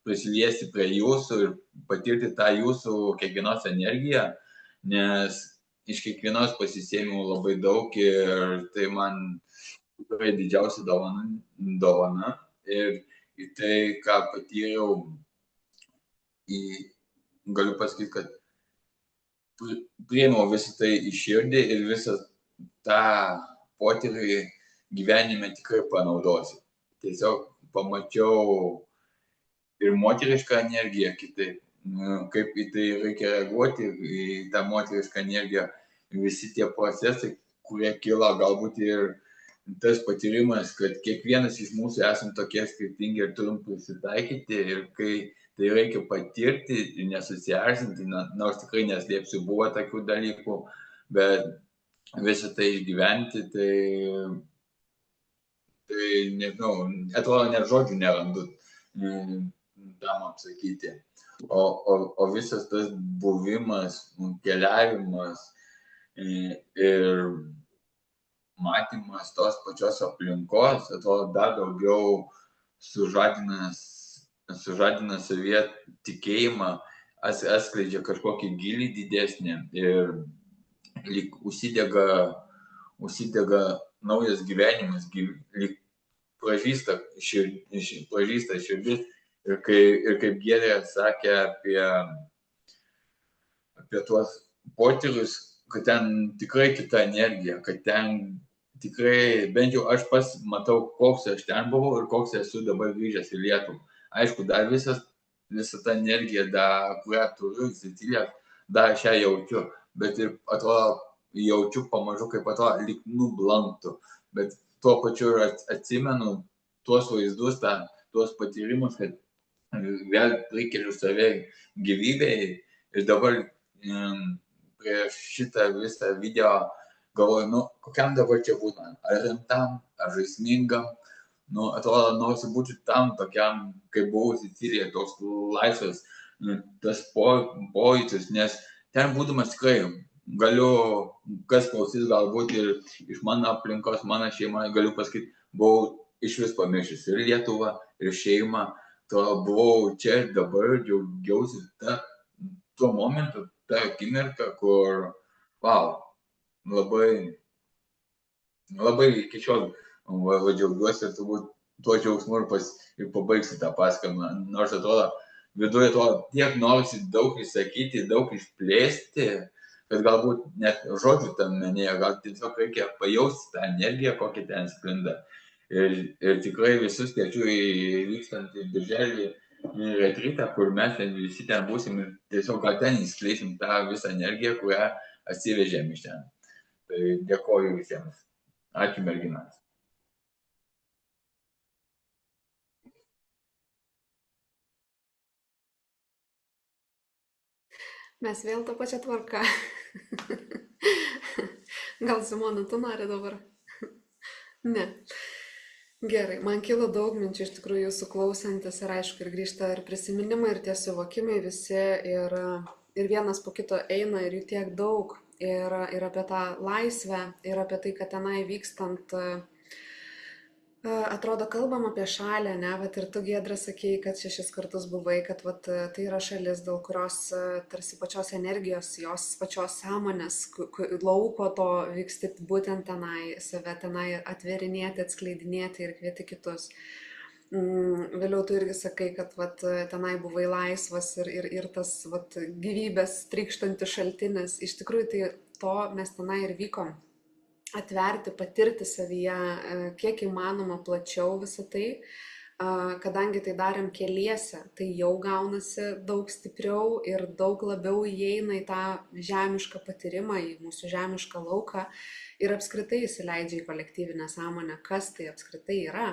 Speaker 4: prisiliesti prie jūsų ir patirti tą jūsų kiekvienos energiją, nes iš kiekvienos pasisėmiau labai daug ir tai man tikrai didžiausia dovana. Ir į tai, ką patyriau, galiu pasakyti, kad priėmiau visą tai į širdį ir visą tą potyrį gyvenime tikrai panaudosiu. Tiesiog pamačiau ir moterišką energiją kitaip, kaip į tai reikia reaguoti, į tą moterišką energiją, visi tie procesai, kurie kilo, galbūt ir tas patyrimas, kad kiekvienas iš mūsų esam tokie skirtingi ir turim prisitaikyti ir kai tai reikia patirti ir nesusierzinti, nors tikrai neslėpsiu, buvo tokių dalykų, bet visą tai išgyventi, tai nežinau, atrodo, net žodžių nerandu tam apsakyti. O visas tas buvimas, keliavimas ir matymas tos pačios aplinkos, atrodo, dar daugiau sužadina savyje tikėjimą, atskleidžia kažkokį gilį didesnį ir lyg užsidega naujas gyvenimas, lyg pražysta širdis ir kaip Giedrė sakė apie tuos potyrius, kad ten tikrai kita energija, kad ten tikrai, bent jau aš pas matau, koks aš ten buvau ir koks esu dabar grįžęs į Lietuvą. Aišku, dar visa ta energija, kurią turiu į Siciliją, dar aš ją jaučiu, bet ir atrodo, jaučiu pamažu, kaip atrodo, lyg nublanktų, bet tuo pačiu ir atsimenu tuos vaizdus, tuos patyrimus, kad vėl prikeliu save gyvybei ir dabar prieš šitą visą video galvoju, kokiam dabar čia būtų, ar rimtam, ar žaismingam, atrodo, nors būčiau tam tokiam, kaip buvau Sicilija, toks laisvas, tas pojūtis, nes ten būdamas tikrai galiu, kas klausys galbūt ir iš mano aplinkos, mano šeima, galiu pasakyti, buvau iš vis pamiršęs ir Lietuvą, ir šeimą, buvau čia ir dabar, džiaugiausi tuo momentu, tą akimirką, kur, wow, labai iki šiol džiaugiuosi ir turbūt tuo džiaugsmu ir pabaigsiu tą pasakojimą. Nors atrodo, viduje to tiek norisi daug išsakyti, daug išplėsti, kad galbūt net žodžių tam nenėja, gal tiesiog reikia pajausti tą energiją, kokia ten sklinda. Ir tikrai visus kviečiu vykstantį birželį retrytą, kur mes visi ten būsim ir tiesiog gal ten įskleisim tą visą energiją, kurią atsivežėm iš ten. Tai dėkoju visiems. Ačiū merginas.
Speaker 3: Mes vėl tą pačią tvarką. Gal Simona, tu nori dabar? Ne. Gerai, man kilo daug minčių iš tikrųjų jūsų klausantis ir aišku, ir grįžta ir prisiminimai, ir tie suvokimai visi, ir vienas po kito eina, ir jų tiek daug, ir apie tą laisvę, ir apie tai, kad tenai vykstant, atrodo, kalbam apie šalį, ne, vat ir tu, Giedra, sakėjai, kad 6 kartus buvai, kad vat, tai yra šalis, dėl kurios tarsi pačios energijos, jos pačios sąmonės, lauko to vyksti būtent tenai, save tenai atverinėti, atskleidinėti ir kvieti kitus. Vėliau tu irgi sakai, kad vat, tenai buvai laisvas ir tas vat, gyvybės trykštantis šaltinis. Iš tikrųjų, tai to mes tenai ir vykom. Atverti, patirti savyje, kiek įmanoma plačiau visą tai, kadangi tai darėm keliese, tai jau gaunasi daug stipriau ir daug labiau įeina į tą žemišką patyrimą, į mūsų žemišką lauką ir apskritai įsileidžia į kolektyvinę sąmonę, kas tai apskritai yra.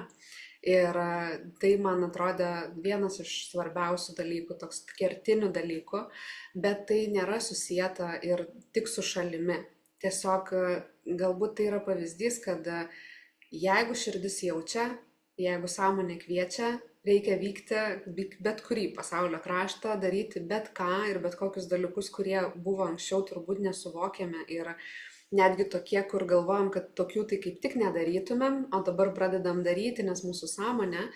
Speaker 3: Ir tai, man atrodė, vienas iš svarbiausių dalykų, toks kertinių dalykų, bet tai nėra susijęta ir tik su šalimi. Tiesiog galbūt tai yra pavyzdys, kad jeigu širdis jaučia, jeigu sąmonė kviečia, reikia vykti bet kurį pasaulio kraštą, daryti bet ką ir bet kokius dalykus, kurie buvo anksčiau turbūt nesuvokiami ir netgi tokie, kur galvojam, kad tokių tai kaip tik nedarytumėm, o dabar pradedam daryti, nes mūsų sąmonė,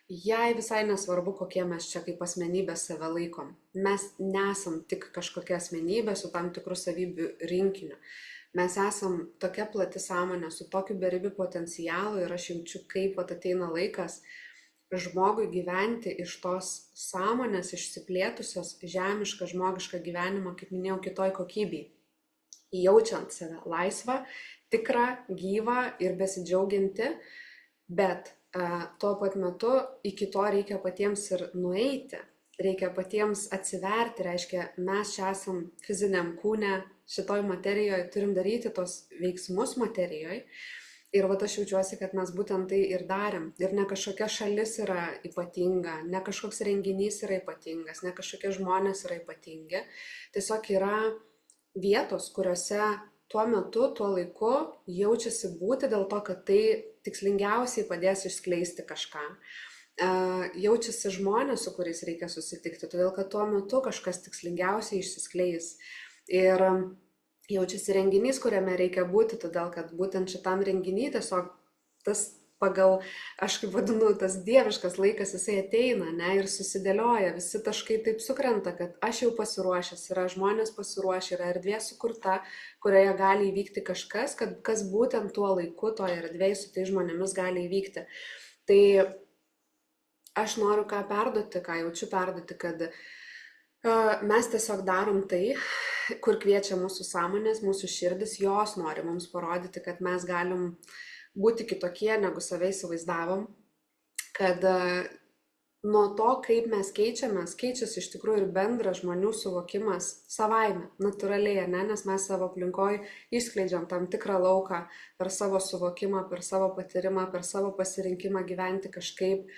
Speaker 3: jai visai nesvarbu, kokie mes čia kaip asmenybė save laikom. Mes nesam tik kažkokia asmenybė su tam tikrų savybių rinkiniu. Mes esam tokia plati sąmonė su tokiu beribiu potencialu ir aš jaučiu, kaip ateina laikas žmogui gyventi iš tos sąmonės, išsiplėtusios žemišką, žmogišką gyvenimą, kaip minėjau, kitoj kokybei. Jaučiant save laisvą, tikrą, gyvą ir besidžiaugianti, bet tuo pat metu iki to reikia patiems ir nueiti. Reikia patiems atsiverti, reiškia, mes čia esam fiziniam kūne, šitoj materijoje, turim daryti tos veiksmus materijoje. Ir vat aš jaučiuosi, kad mes būtent tai ir darėm. Ir ne kažkokia šalis yra ypatinga, ne kažkoks renginys yra ypatingas, ne kažkokie žmonės yra ypatingi. Tiesiog yra vietos, kuriuose tuo metu, tuo laiku jaučiasi būti dėl to, kad tai tikslingiausiai padės išskleisti kažką. Jaučiasi žmonės, su kuriais reikia susitikti, todėl kad tuo metu kažkas tikslingiausiai išsiskleis. Ir jaučiasi renginys, kuriame reikia būti, todėl kad būtent šitam renginį tiesiog tas pagal, aš kaip vadinu, tas dieviškas laikas, jisai ateina, ne, ir susidėlioja, visi taškai taip sukrenta, kad aš jau pasiruošęs, yra žmonės pasiruošę, yra erdvė sukurta, kurioje gali įvykti kažkas, kad kas būtent tuo laiku, toje erdvėje su tai žmonėmis gali įvykti. Tai aš noriu ką perduoti, ką jaučiu perduoti, kad mes tiesiog darom tai, kur kviečia mūsų sąmonės, mūsų širdis, jos nori mums parodyti, kad mes galim būti kitokie, negu save įsivaizdavom, kad nuo to, kaip mes keičiamės, keičiasi iš tikrųjų ir bendras žmonių suvokimas savaime, natūraliai, ne? Nes mes savo aplinkoje išskleidžiam tam tikrą lauką per savo suvokimą, per savo patyrimą, per savo pasirinkimą gyventi kažkaip.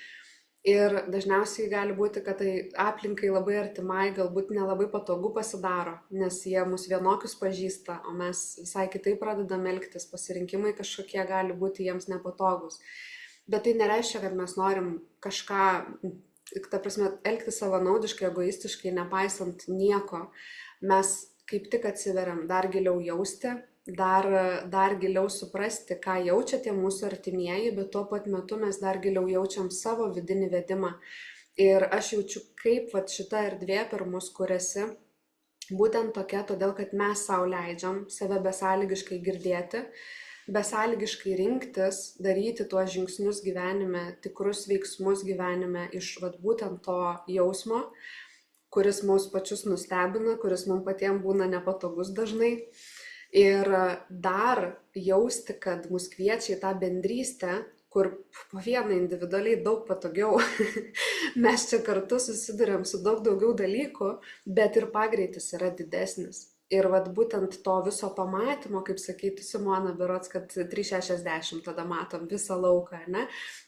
Speaker 3: Ir dažniausiai gali būti, kad tai aplinkai labai artimai, galbūt nelabai patogu pasidaro, nes jie mus vienokius pažįsta, o mes visai kitaip pradedam elgtis, pasirinkimai kažkokie gali būti jiems nepatogus. Bet tai nereiškia, kad mes norim kažką, ta prasme, elgtis savanaudiškai, egoistiškai, nepaisant nieko. Mes kaip tik atsiveriam dar giliau jausti, dar giliau suprasti, ką jaučia tie mūsų artimieji, bet tuo pat metu mes dar giliau jaučiam savo vidinį vedimą. Ir aš jaučiu, kaip šita erdvė per mus kuriasi, būtent tokia, todėl kad mes sau leidžiam save besąlygiškai girdėti, besąlygiškai rinktis, daryti tuos žingsnius gyvenime, tikrus veiksmus gyvenime iš būtent to jausmo, kuris mus pačius nustebina, kuris mums patiems būna nepatogus dažnai. Ir dar jausti, kad mus kviečia į tą bendrystę, kur po vieną individualiai daug patogiau. Mes čia kartu susiduriam su daug daugiau dalykų, bet ir pagreitis yra didesnis. Ir būtent to viso pamatymo, kaip sakytų Simona berods, kad 360 tada matom visą lauką, ne?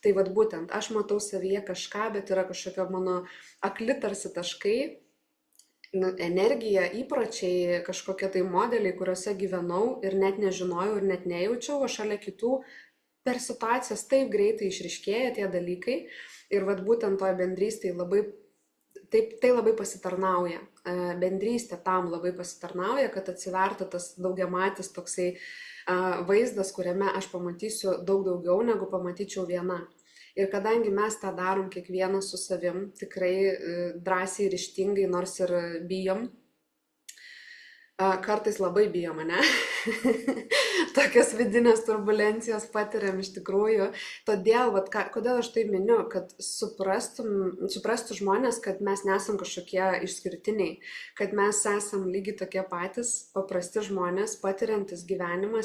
Speaker 3: Tai būtent aš matau savyje kažką, bet yra kažkokie mano akli tarsi taškai, energija, įpročiai, kažkokie tai modeliai, kuriuose gyvenau ir net nežinojau ir net nejaučiau, o šalia kitų per situacijas taip greitai išryškėja tie dalykai ir būtent toje bendrystėje tai labai pasitarnauja. Bendrystė tam labai pasitarnauja, kad atsivertų tas daugiamatis toksai vaizdas, kuriame aš pamatysiu daug daugiau, negu pamatyčiau viena. Ir kadangi mes tą darom kiekvienas su savim, tikrai drąsiai ir ryžtingai, nors ir bijom, kartais labai bijom, ne? Tokias vidinės turbulencijos patiriam iš tikrųjų. Todėl, kodėl aš tai miniu, kad suprastų žmonės, kad mes nesam kažkokie išskirtiniai, kad mes esam lygiai tokie patys, paprasti žmonės, patiriantis gyvenimą,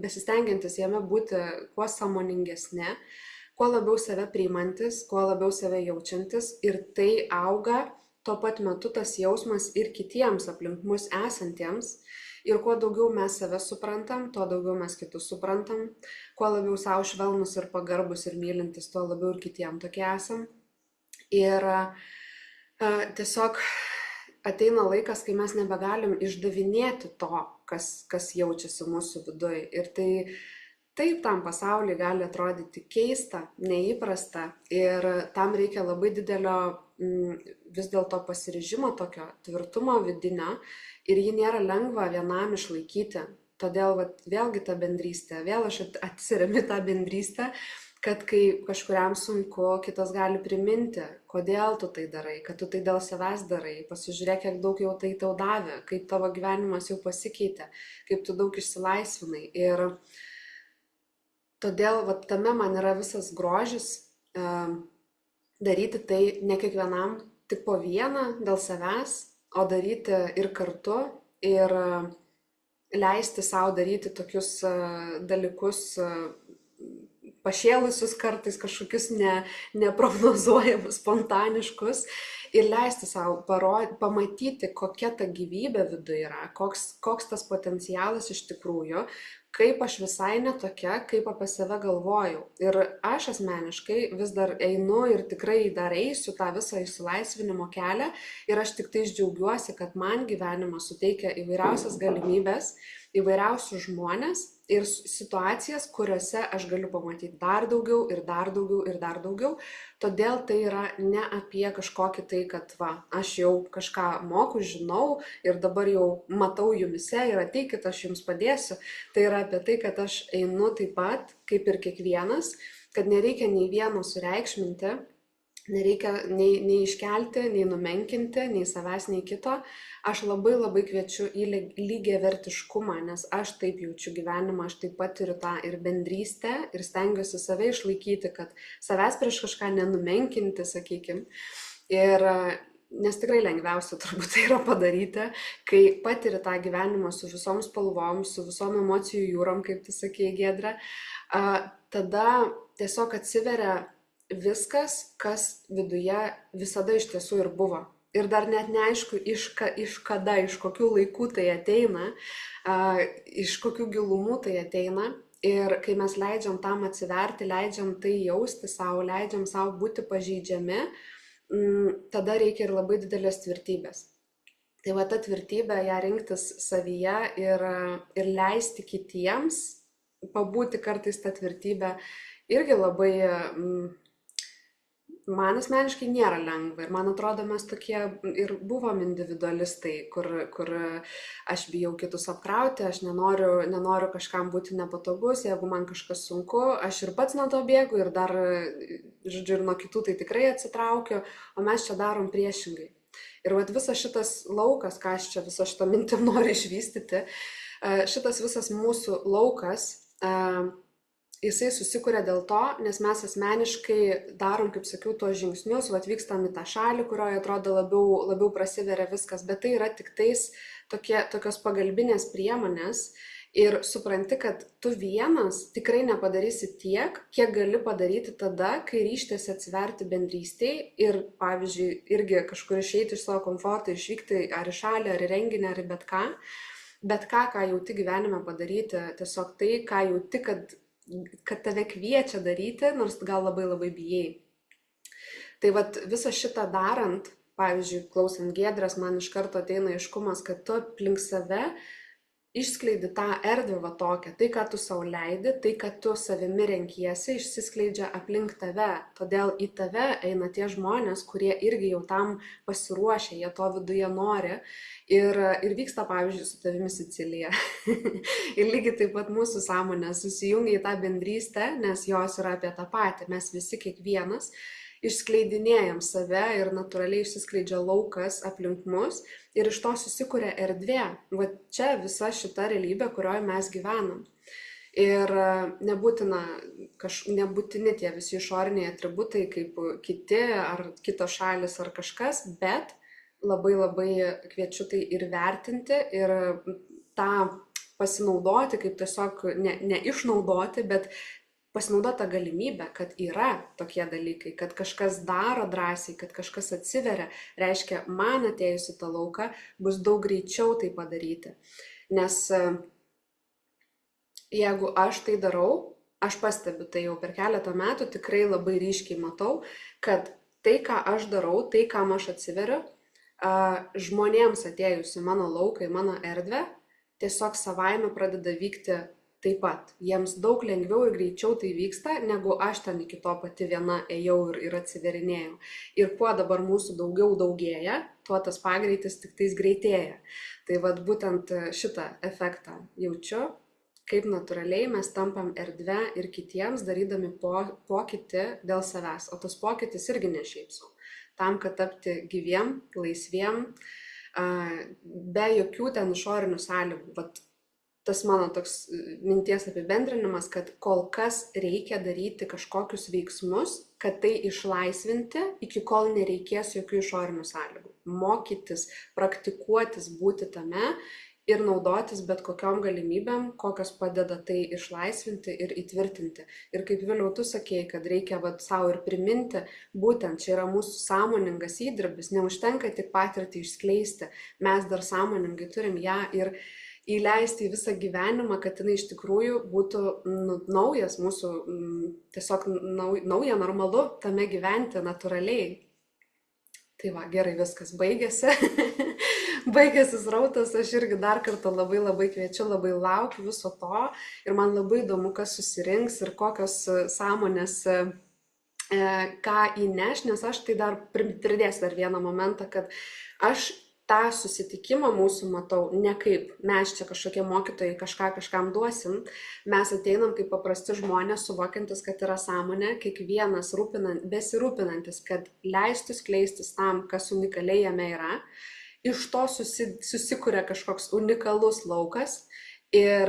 Speaker 3: besistengiantis jame būti kuo sąmoningesni, kuo labiau save priimantis, kuo labiau save jaučiantis, ir tai auga tuo pat metu tas jausmas ir kitiems aplink mus esantiems. Ir kuo daugiau mes save suprantam, tuo daugiau mes kitus suprantam. Kuo labiau savo švelnus ir pagarbus ir mylintis, tuo labiau ir kitiem tokie esam. Ir tiesiog ateina laikas, kai mes nebegalim išdavinėti to, kas jaučiasi mūsų viduje. Ir taip tam pasauliui gali atrodyti keista, neįprasta. Ir tam reikia labai didelio vis dėlto pasiryžimo, tokio tvirtumo vidinio, ir jį nėra lengva vienam išlaikyti. Todėl vėlgi ta bendrystė, vėl aš atsiremiu tą bendrystę, kad kai kažkuriam sunku, kitas gali priminti, kodėl tu tai darai, kad tu tai dėl savęs darai, pasižiūrėk, kiek daug jau tai tau davė, kaip tavo gyvenimas jau pasikeitė, kaip tu daug išsilaisvinai. Ir todėl tame man yra visas grožis, daryti tai ne kiekvienam tik po vieną dėl savęs, o daryti ir kartu, ir leisti savo daryti tokius dalykus pašėlusius kartais, kažkokius neprognozuojamus, spontaniškus, ir leisti savo pamatyti, kokia ta gyvybė viduje yra, koks tas potencialas iš tikrųjų, kaip aš visai netokia, kaip apie save galvojau. Ir aš asmeniškai vis dar einu ir tikrai dar eisiu tą visą išsilaisvinimo kelią, ir aš tik tai džiaugiuosi, kad man gyvenimas suteikia įvairiausias galimybės, įvairiausius žmonės ir situacijas, kuriuose aš galiu pamatyti dar daugiau ir dar daugiau ir dar daugiau. Todėl tai yra ne apie kažkokį tai, kad aš jau kažką moku, žinau ir dabar jau matau jumise ir ateikit, aš jums padėsiu. Tai yra apie tai, kad aš einu taip pat, kaip ir kiekvienas, kad nereikia nei vieno sureikšminti, nereikia nei iškelti, nei numenkinti, nei savęs, nei kito. Aš labai labai kviečiu į lygiavertiškumą, nes aš taip jaučiu gyvenimą, aš taip patiriu tą ir bendrystę, ir stengiuosi save išlaikyti, kad savęs prieš kažką nenumenkinti, sakykim. Ir nes tikrai lengviausia turbūt tai yra padaryti, kai patiri tą gyvenimą su visom spalvom, su visom emocijų jūrom, kaip tu sakei, Giedre, tada tiesiog atsiveria viskas, kas viduje visada iš tiesų ir buvo. Ir dar net neaišku, iš kada, iš kokių laikų tai ateina, iš kokių gilumų tai ateina. Ir kai mes leidžiam tam atsiverti, leidžiam tai jausti savo, leidžiam savo būti pažeidžiami, tada reikia ir labai didelės tvirtybės. Tai ta tvirtybė, ją rinktis savyje ir leisti kitiems pabūti kartais tą tvirtybę, irgi labai man asmeniškai nėra lengva. Ir man atrodo, mes tokie ir buvom individualistai, kur aš bijau kitus apkrauti, aš nenoriu kažkam būti nepatogus, jeigu man kažkas sunku, aš ir pats nuo to bėgu ir dar, žodžiu, ir nuo kitų tai tikrai atsitraukiu, o mes čia darom priešingai. Ir visas šitas laukas, ką aš čia visą šitą mintim noriu išvystyti, Šitas visas mūsų laukas, jisai susikuria dėl to, nes mes asmeniškai darom, kaip sakiau, tuos žingsnius, atvykstam į tą šalį, kurioje atrodo labiau prasiveria viskas, bet tai yra tik tais tokios pagalbinės priemonės ir supranti, kad tu vienas tikrai nepadarysi tiek, kiek gali padaryti tada, kai ryštėsi atsiverti bendrystėj ir, pavyzdžiui, irgi kažkur išeiti iš savo komforto, išvykti ar į šalį, ar į renginį, ar į bet ką, ką jauti gyvenime padaryti, tiesiog tai, ką jauti, kad tave kviečia daryti, nors gal labai bijai. Tai vat visą šitą darant, pavyzdžiui, klausant Giedrės, man iš karto ateina aiškumas, kad tu aplink save išskleidi tą erdvę va tokią, tai, ką tu sau leidi, tai, kad tu savimi renkiesi, išsiskleidžia aplink tave. Todėl į tave eina tie žmonės, kurie irgi jau tam pasiruošę, jie to viduje nori. Ir vyksta, pavyzdžiui, su tavimi Sicilija. Ir lygiai taip pat mūsų sąmonė susijungia į tą bendrystę, nes jos yra apie tą patį. Mes visi kiekvienas išskleidinėjam save ir natūraliai išsiskleidžia laukas aplink mus ir iš to susikuria erdvė. Va čia visa šita realybė, kurioje mes gyvenam. Ir nebūtini tie visi išoriniai atributai kaip kiti ar kitos šalis ar kažkas, bet labai kviečiu tai ir vertinti ir tą pasinaudoti, kaip tiesiog neišnaudoti, bet pasinaudota galimybė, kad yra tokie dalykai, kad kažkas daro drąsiai, kad kažkas atsiveria, reiškia, man atėjus į tą lauką bus daug greičiau tai padaryti. Nes jeigu aš tai darau, aš pastebiu tai jau per keletą metų, tikrai labai ryškiai matau, kad tai, ką aš darau, tai, kam aš atsiveriu, žmonėms atėjus į mano lauką, į mano erdvę, tiesiog savaime pradeda vykti taip pat. Jiems daug lengviau ir greičiau tai vyksta, negu aš ten iki to pati viena ėjau ir atsiverinėjau. Ir kuo dabar mūsų daugiau daugėja, tuo tas pagreitis tik tais greitėja. Tai vat būtent šitą efektą jaučiu, kaip natūraliai mes tampam erdvę ir kitiems, darydami pokytį dėl savęs. O tas pokytis irgi ne šiaip sau. Tam, kad tapti gyviem, laisviem, be jokių ten išorinių sąlygų. Vat tas mano toks minties apibendrinimas, kad kol kas reikia daryti kažkokius veiksmus, kad tai išlaisvinti, iki kol nereikės jokių išorinių sąlygų. Mokytis, praktikuotis, būti tame ir naudotis bet kokiom galimybėm, kokios padeda tai išlaisvinti ir įtvirtinti. Ir kaip vėliau tu sakėjai, kad reikia savo ir priminti, būtent čia yra mūsų sąmoningas įdirbis, neužtenka tik patirtį išskleisti, mes dar sąmoningai turim ją ir įleisti į visą gyvenimą, kad jinai iš tikrųjų būtų naujas mūsų, tiesiog nauja, normalu tame gyventi natūraliai. Tai va, gerai, viskas baigėsi. Baigėsi srautas, aš irgi dar kartą labai kviečiu, labai laukiu viso to ir man labai įdomu, kas susirinks ir kokios sąmonės ką įneš, nes aš tai dar pridėsiu dar vieną momentą, kad aš tą susitikimą mūsų matau ne kaip mes čia kažkokie mokytojai kažkam duosim, mes ateinam kaip paprasti žmonės, suvokiantis, kad yra sąmonė, kiekvienas besirūpinantis, kad leistų skleistis tam, kas unikaliai jame yra, iš to susikuria kažkoks unikalus laukas ir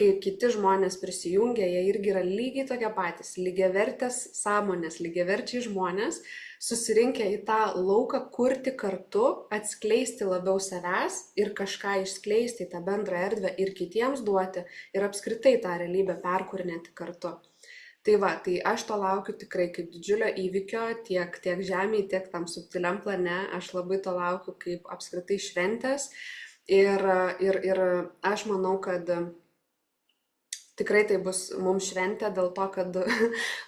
Speaker 3: kai kiti žmonės prisijungia, jie irgi yra lygiai tokie patys, lygiavertės sąmonės, lygiaverčiai žmonės, susirinkę į tą lauką kurti kartu, atskleisti labiau savęs ir kažką išskleisti į tą bendrą erdvę ir kitiems duoti ir apskritai tą realybę perkūrinėti kartu. Tai va, tai aš to laukiu tikrai kaip didžiulio įvykio tiek žemėje, tiek tam subtiliam plane, aš labai to laukiu kaip apskritai šventės ir aš manau, kad tikrai tai bus mums šventė dėl to, kad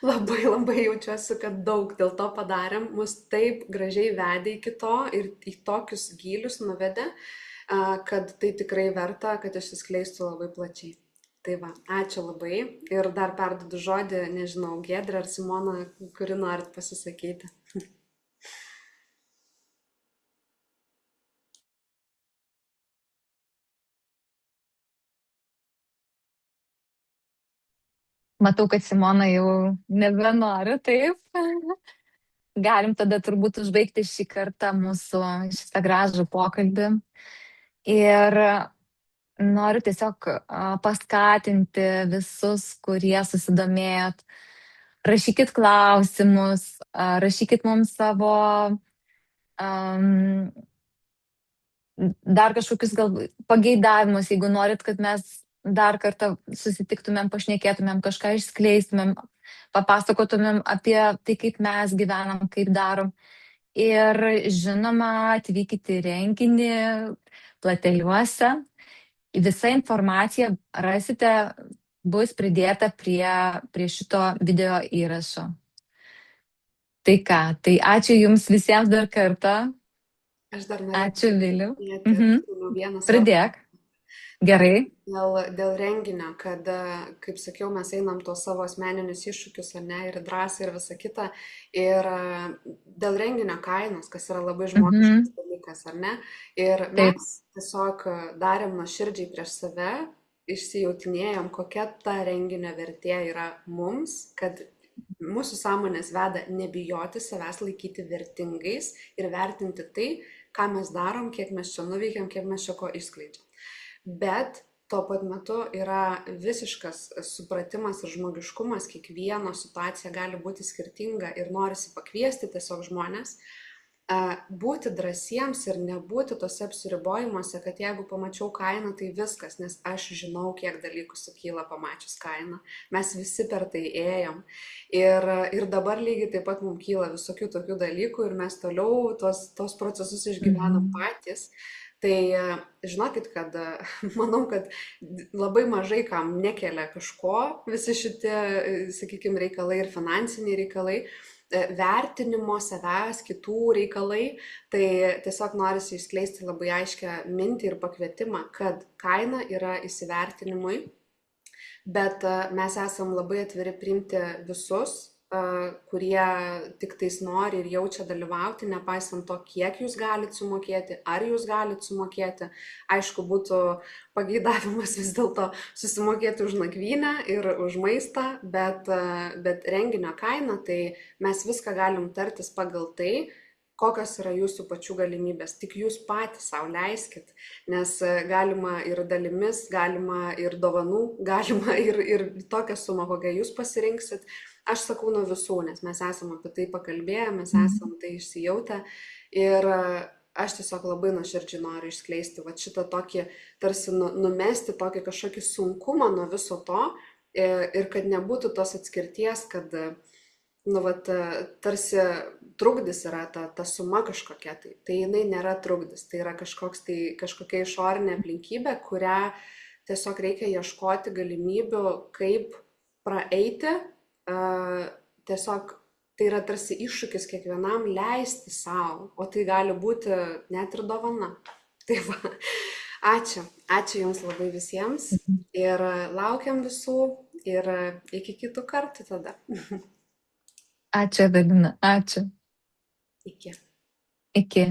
Speaker 3: labai jaučiuosi, kad daug dėl to padarėm, mus taip gražiai vedė iki to ir į tokius gylius nuvedė, kad tai tikrai verta, kad išsiskleistų labai plačiai. Tai va, ačiū labai ir dar perduodu žodį, nežinau, Giedrė ar Simona, kuri norit pasisakyti.
Speaker 1: Matau, kad Simona jau nebenori, taip. Galim tada turbūt užbaigti šį kartą mūsų šitą gražų pokalbį. Ir noriu tiesiog paskatinti visus, kurie susidomėjot. Rašykit klausimus, rašykit mums savo dar kažkokius gal pageidavimus, jeigu norit, kad mes dar kartą susitiktumėm, pašnekėtumėm, kažką išskleistumėm, papasakotumėm apie tai, kaip mes gyvenam, kaip darom. Ir žinoma, atvykite į renginį Plateliuose. Visa informacija rasite, bus pridėta prie šito video įrašo. Tai ką, tai ačiū Jums visiems dar kartą.
Speaker 3: Aš dar
Speaker 1: Ačiū, Viliau.
Speaker 3: vieną
Speaker 1: Pridėk. Gerai.
Speaker 3: Dėl renginio, kad, kaip sakiau, mes einam tuos savo asmeninius iššūkius, ar ne, ir drąsą, ir visą kitą. Ir dėl renginio kainos, kas yra labai žmogiškas dalykas, ar ne. Ir mes tiesiog darėm nuoširdžiai prieš save, išsijautinėjom, kokia ta renginio vertė yra mums, kad mūsų sąmonės veda nebijoti savęs laikyti vertingais ir vertinti tai, ką mes darom, kiek mes čia nuveikiam, kiek mes čia ko išskleidžiam. Bet tuo pat metu yra visiškas supratimas ir žmogiškumas, kiekvieno situacija gali būti skirtinga ir norisi pakviesti tiesiog žmonės, būti drąsiems ir nebūti tose apsiribojimuose, kad jeigu pamačiau kainą, tai viskas, nes aš žinau, kiek dalykų sukyla pamačius kainą. Mes visi per tai ėjom. Ir dabar lygiai taip pat mums kyla visokių tokių dalykų ir mes toliau tos procesus išgyvenam patys. Tai žinokit, kad manau, kad labai mažai kam nekelia kažko visi šitie, sakykime, reikalai ir finansiniai reikalai, vertinimo savęs, kitų reikalai, tai tiesiog norisi išskleisti labai aiškę mintį ir pakvietimą, kad kaina yra įsivertinimui, bet mes esam labai atviri priimti visus, kurie tik tais nori ir jaučia dalyvauti, nepaisant to, kiek jūs galite sumokėti, ar jūs galite sumokėti. Aišku, būtų pageidavimas vis dėlto susimokėti už nakvynę ir už maistą, bet renginio kaina, tai mes viską galim tartis pagal tai, kokios yra jūsų pačių galimybės. Tik jūs patys savo leiskit, nes galima ir dalimis, galima ir dovanų, galima ir tokią sumą, kokią jūs pasirinksit. Aš sakau nuo visų, nes mes esame apie tai pakalbėję, mes esame tai išsijautę ir aš tiesiog labai nuoširdžiai noriu išskleisti šitą tokį, tarsi numesti tokį kažkokį sunkumą nuo viso to ir kad nebūtų tos atskirties, kad tarsi trukdis yra ta suma kažkokia, tai jinai nėra trukdis, tai yra kažkokia išorinė aplinkybė, kurią tiesiog reikia ieškoti galimybių, kaip praeiti. Tiesiog tai yra tarsi iššūkis kiekvienam leisti savo, o tai gali būti net ir dovana. Tai va, ačiū Jums labai visiems ir laukiam visų ir iki kitų kartų tada.
Speaker 1: Ačiū, Evelina, ačiū.
Speaker 3: Iki.
Speaker 1: Iki.